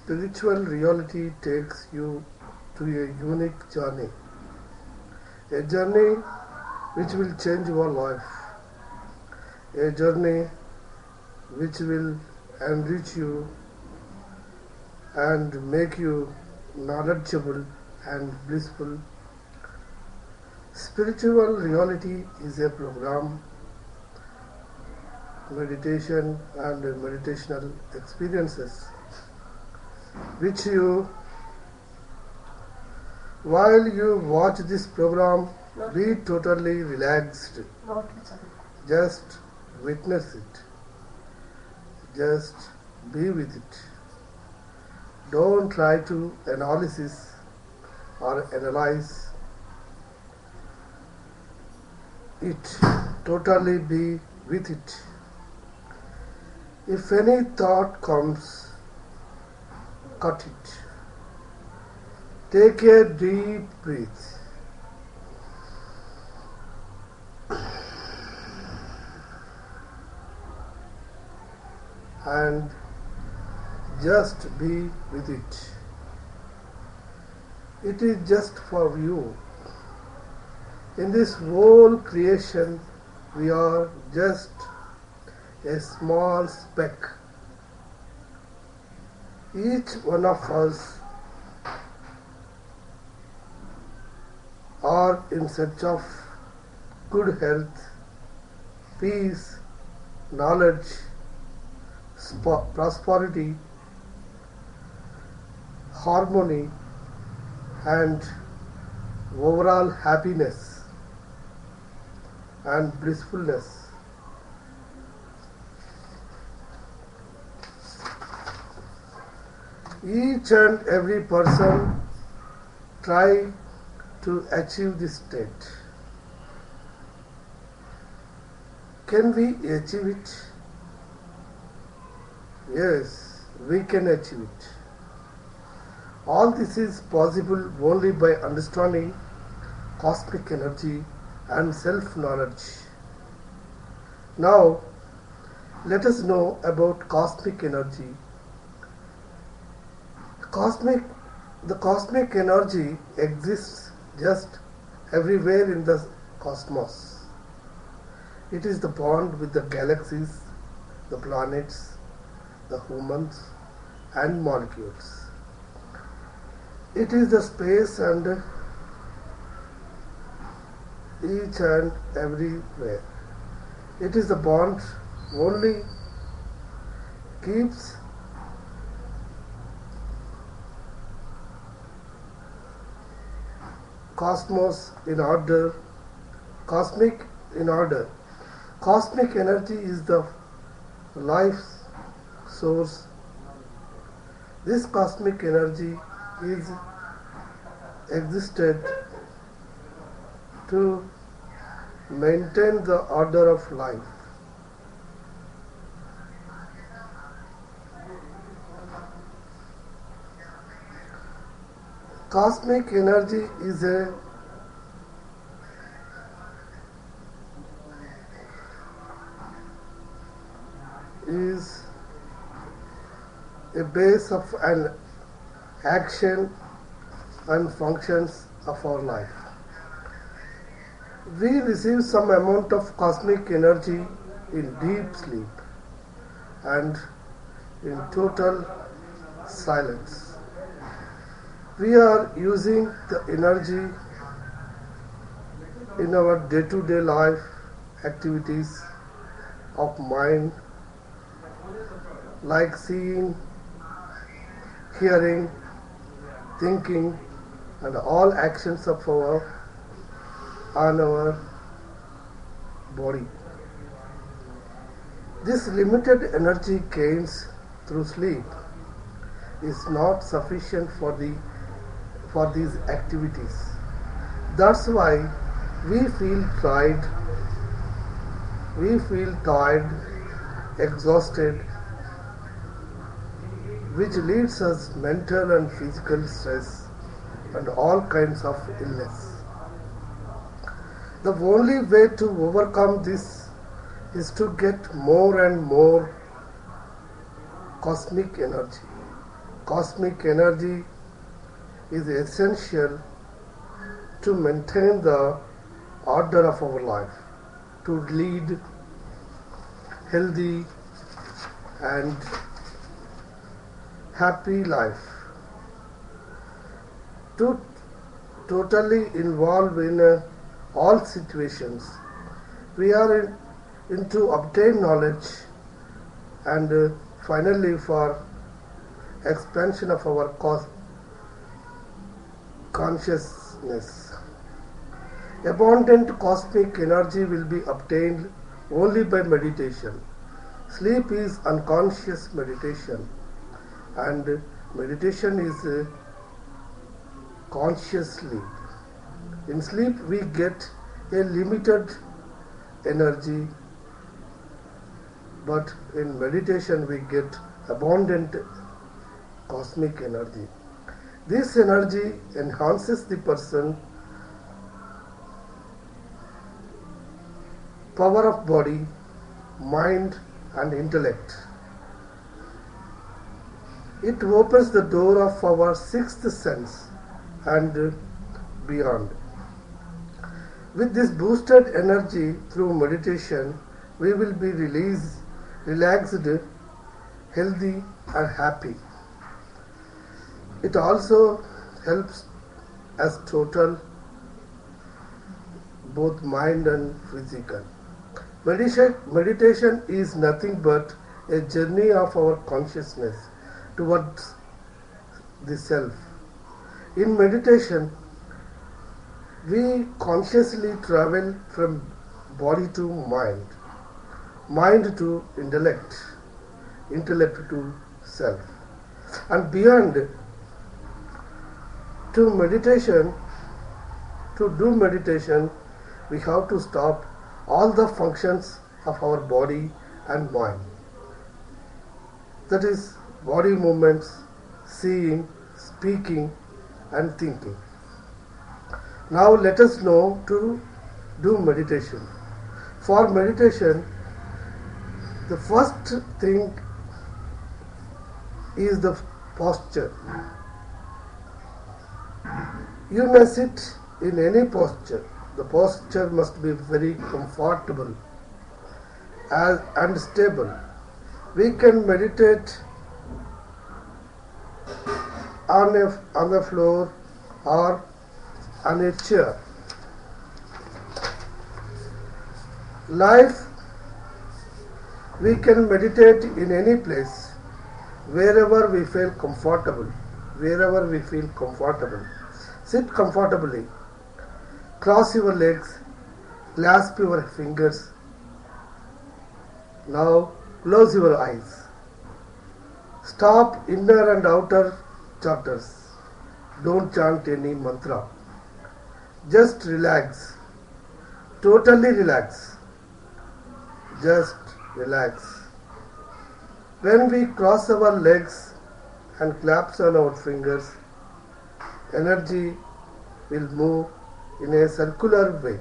Spiritual reality takes you to a unique journey, a journey which will change your life, a journey which will enrich you and make you knowledgeable and blissful. Spiritual reality is a program, meditation and meditational experiences which you, while you watch this program, be totally relaxed. Just witness it. Just be with it. Don't try to analysis or analyze it. Totally be with it. If any thought comes, cut it. Take a deep breath. And just be with it. It is just for you. In this whole creation, we are just a small speck. Each one of us are in search of good health, peace, knowledge, prosperity, harmony, and overall happiness and blissfulness. Each and every person try to achieve this state. Can we achieve it? Yes, we can achieve it. All this is possible only by understanding cosmic energy and self-knowledge. Now, let us know about cosmic energy. The cosmic energy exists just everywhere in the cosmos. It is the bond with the galaxies, the planets, the humans and molecules. It is the space and each and everywhere. It is the bond only keeps cosmos in order, cosmic in order. Cosmic energy is the life source. This cosmic energy is existed to maintain the order of life. Cosmic energy is a base of an action and functions of our life. We receive some amount of cosmic energy in deep sleep and in total silence. We are using the energy in our day-to-day life activities of mind, like seeing, hearing, thinking, and all actions of on our body. This limited energy gains through sleep is not sufficient for these activities. That's why we feel tired, exhausted, which leads us mental and physical stress and all kinds of illness. The only way to overcome this is to get more and more cosmic energy. cosmic energy is essential to maintain the order of our life, to lead healthy and happy life, to totally involved in all situations. We are into obtain knowledge and finally for expansion of our consciousness. Abundant cosmic energy will be obtained only by meditation. Sleep is unconscious meditation, and meditation is conscious sleep. In sleep, we get a limited energy, but in meditation, we get abundant cosmic energy. This energy enhances the person power of body, mind and intellect. It opens the door of our sixth sense and beyond. With this boosted energy through meditation, we will be relaxed, healthy and happy. It also helps as total both mind and physical. Meditation is nothing but a journey of our consciousness towards the self. In meditation, we consciously travel from body to mind, mind to intellect, intellect to self. And beyond, to do meditation, we have to stop all the functions of our body and mind. That is, body movements, seeing, speaking and thinking. Now let us know to do meditation. For meditation, the first thing is the posture. You may sit in any posture. The posture must be very comfortable and stable. We can meditate on the floor or on a chair. Life, we can meditate in any place, wherever we feel comfortable. Wherever we feel comfortable. Sit comfortably. Cross your legs. Clasp your fingers. Now close your eyes. Stop inner and outer chatters. Don't chant any mantra. Just relax. Totally relax. Just relax. When we cross our legs and claps on our fingers, energy will move in a circular way.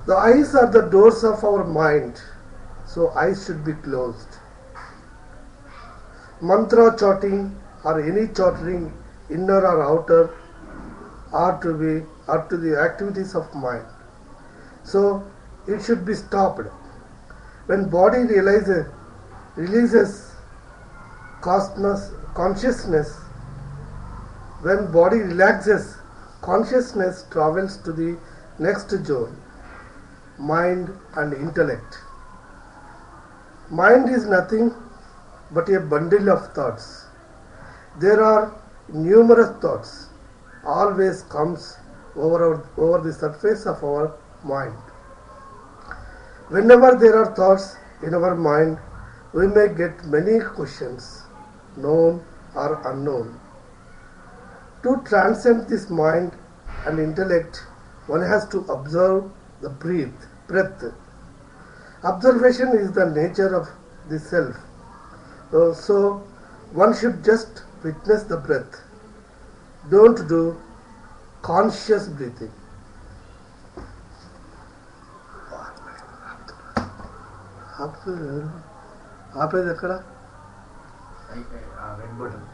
The eyes are the doors of our mind, so eyes should be closed. Mantra chanting or any chattering, inner or outer, are to the activities of mind. So it should be stopped. When body releases consciousness, when body relaxes, consciousness travels to the next zone, mind and intellect. Mind is nothing but a bundle of thoughts. There are numerous thoughts, always comes over the surface of our mind. Whenever there are thoughts in our mind, we may get many questions, known or unknown. To transcend this mind and intellect, one has to observe the breath. Observation is the nature of the self. So one should just witness the breath. Don't do conscious breathing. After ఆపేది ఎక్కడ? Red button